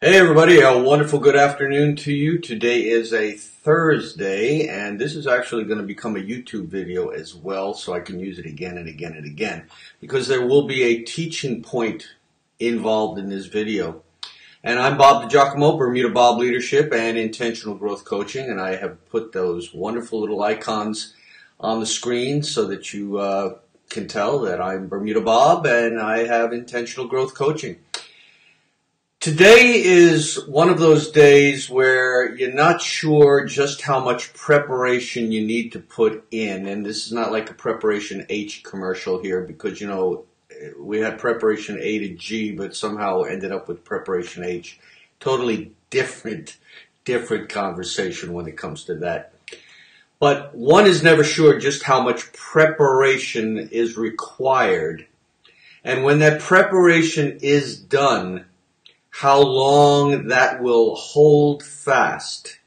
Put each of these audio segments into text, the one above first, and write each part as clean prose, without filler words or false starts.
Hey everybody, a wonderful good afternoon to you. Today is a Thursday, and this is actually going to become a YouTube video as well, so I can use it again and again and again, because there will be a teaching point involved in this video. And I'm Bob DiGiacomo, Bermuda Bob Leadership and Intentional Growth Coaching, and I have put those wonderful little icons on the screen so that you can tell that I'm Bermuda Bob and I have Intentional Growth Coaching. Today is one of those days where you're not sure just how much preparation you need to put in. And this is not like a Preparation H commercial here because, you know, we had Preparation A to G, but somehow ended up with Preparation H. Totally different conversation when it comes to that. But one is never sure just how much preparation is required. And when that preparation is done, how long that will hold fast.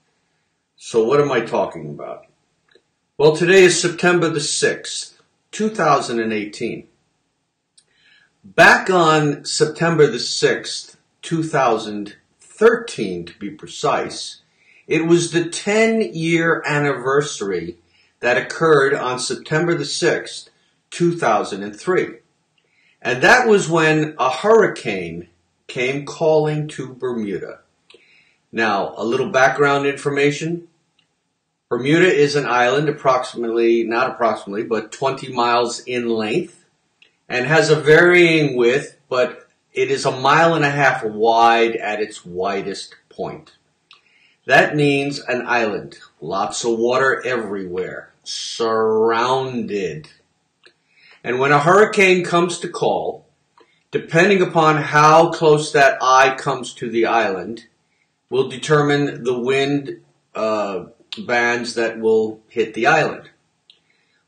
So what am I talking about? Well, today is September the 6th, 2018. Back on September the 6th, 2013 to be precise, it was the 10-year anniversary that occurred on September the 6th, 2003. And that was when a hurricane came calling to Bermuda. Now, a little background information. Bermuda is an island but 20 miles in length and has a varying width, but it is 1.5 miles wide at its widest point. That means an island, lots of water everywhere, surrounded. And when a hurricane comes to call, depending upon how close that eye comes to the island, will determine the wind bands that will hit the island.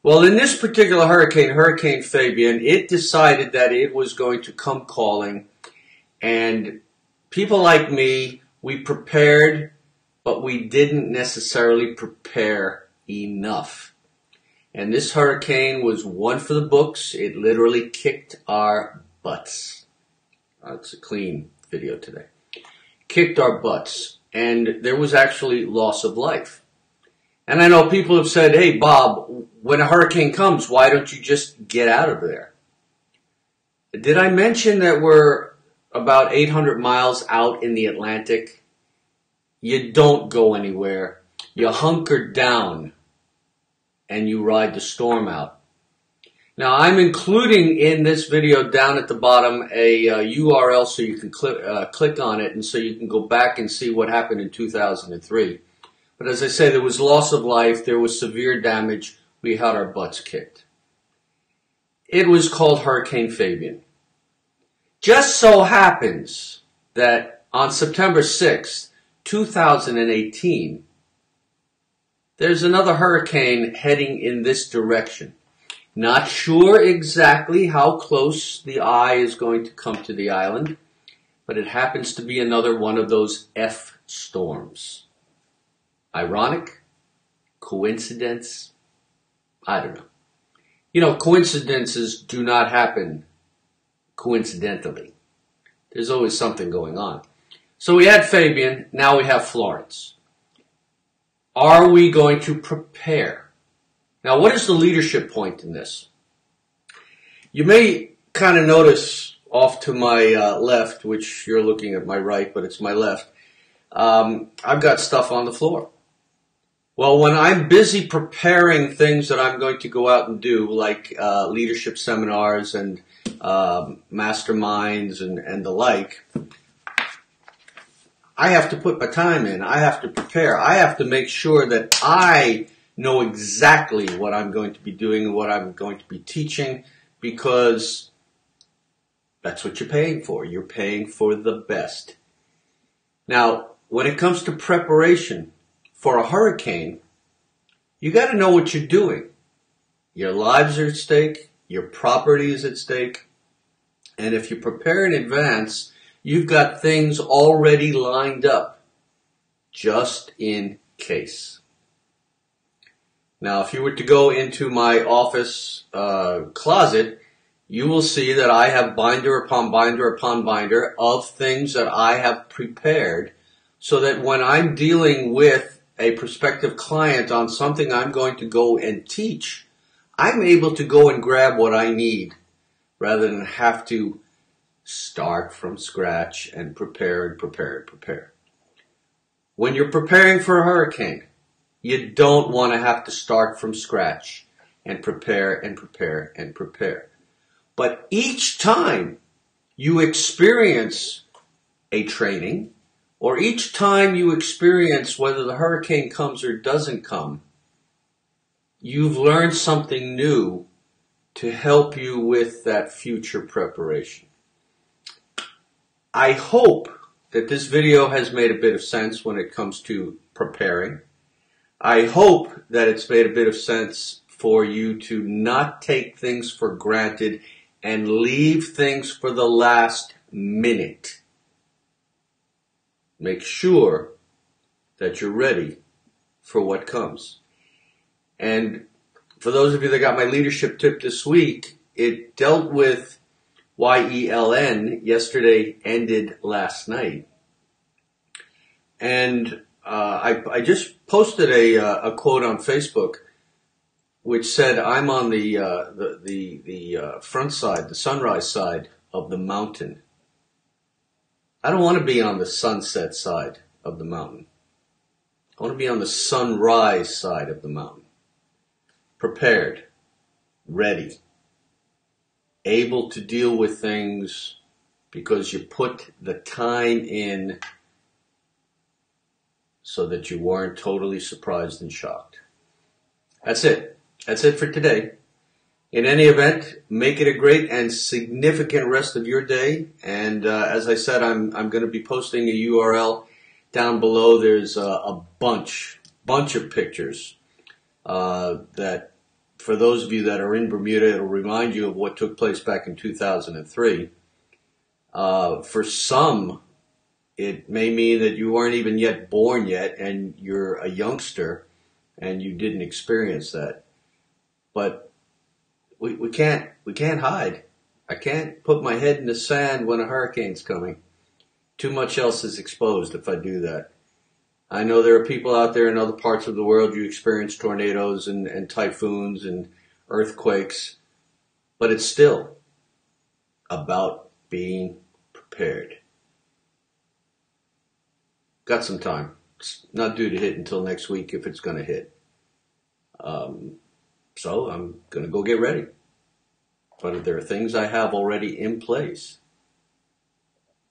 Well, in this particular hurricane, Hurricane Fabian, it decided that it was going to come calling, and people like me, we prepared, but we didn't necessarily prepare enough. And this hurricane was one for the books. It literally kicked our butts. It's a clean video today. Kicked our butts. And there was actually loss of life. And I know people have said, hey, Bob, when a hurricane comes, why don't you just get out of there? Did I mention that we're about 800 miles out in the Atlantic? You don't go anywhere. You hunker down and you ride the storm out. Now, I'm including in this video down at the bottom a URL so you can click on it and so you can go back and see what happened in 2003. But as I say, there was loss of life, there was severe damage, we had our butts kicked. It was called Hurricane Fabian. Just so happens that on September 6th, 2018, there's another hurricane heading in this direction. Not sure exactly how close the eye is going to come to the island, but it happens to be another one of those F storms. Ironic? Coincidence? I don't know. You know, coincidences do not happen coincidentally. There's always something going on. So we had Fabian, now we have Florence. Are we going to prepare? Now, what is the leadership point in this? You may kind of notice off to my left, which you're looking at my right, but it's my left, I've got stuff on the floor. Well, when I'm busy preparing things that I'm going to go out and do, like leadership seminars and masterminds and the like, I have to put my time in. I have to prepare. I have to make sure that I know exactly what I'm going to be doing and what I'm going to be teaching, because that's what you're paying for. You're paying for the best. Now, when it comes to preparation for a hurricane, you got to know what you're doing. Your lives are at stake. Your property is at stake. And if you prepare in advance, you've got things already lined up, just in case. Now, if you were to go into my office closet, you will see that I have binder upon binder upon binder of things that I have prepared so that when I'm dealing with a prospective client on something I'm going to go and teach, I'm able to go and grab what I need rather than have to start from scratch and prepare and prepare and prepare. When you're preparing for a hurricane, you don't want to have to start from scratch and prepare and prepare and prepare. But each time you experience a training, or each time you experience whether the hurricane comes or doesn't come, you've learned something new to help you with that future preparation. I hope that this video has made a bit of sense when it comes to preparing. I hope that it's made a bit of sense for you to not take things for granted and leave things for the last minute. Make sure that you're ready for what comes. And for those of you that got my leadership tip this week, it dealt with YELN. Yesterday ended last night. And I just posted a quote on Facebook which said, I'm on the front side, the sunrise side of the mountain. I don't want to be on the sunset side of the mountain. I want to be on the sunrise side of the mountain. Prepared, ready, able to deal with things because you put the time in so that you weren't totally surprised and shocked. That's it. That's it for today. In any event, make it a great and significant rest of your day. And as I said, I'm going to be posting a URL down below. There's a bunch of pictures that, for those of you that are in Bermuda, it'll remind you of what took place back in 2003. For some, it may mean that you weren't even yet born yet and you're a youngster and you didn't experience that. But we can't hide. I can't put my head in the sand when a hurricane's coming. Too much else is exposed if I do that. I know there are people out there in other parts of the world you experience tornadoes and typhoons and earthquakes, but it's still about being prepared. Got some time. It's not due to hit until next week if it's going to hit. So I'm going to go get ready. But there are things I have already in place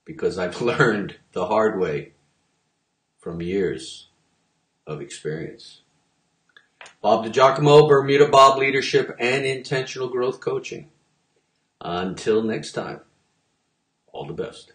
because I've learned the hard way from years of experience. Bob DiGiacomo, Bermuda Bob Leadership and Intentional Growth Coaching. Until next time, all the best.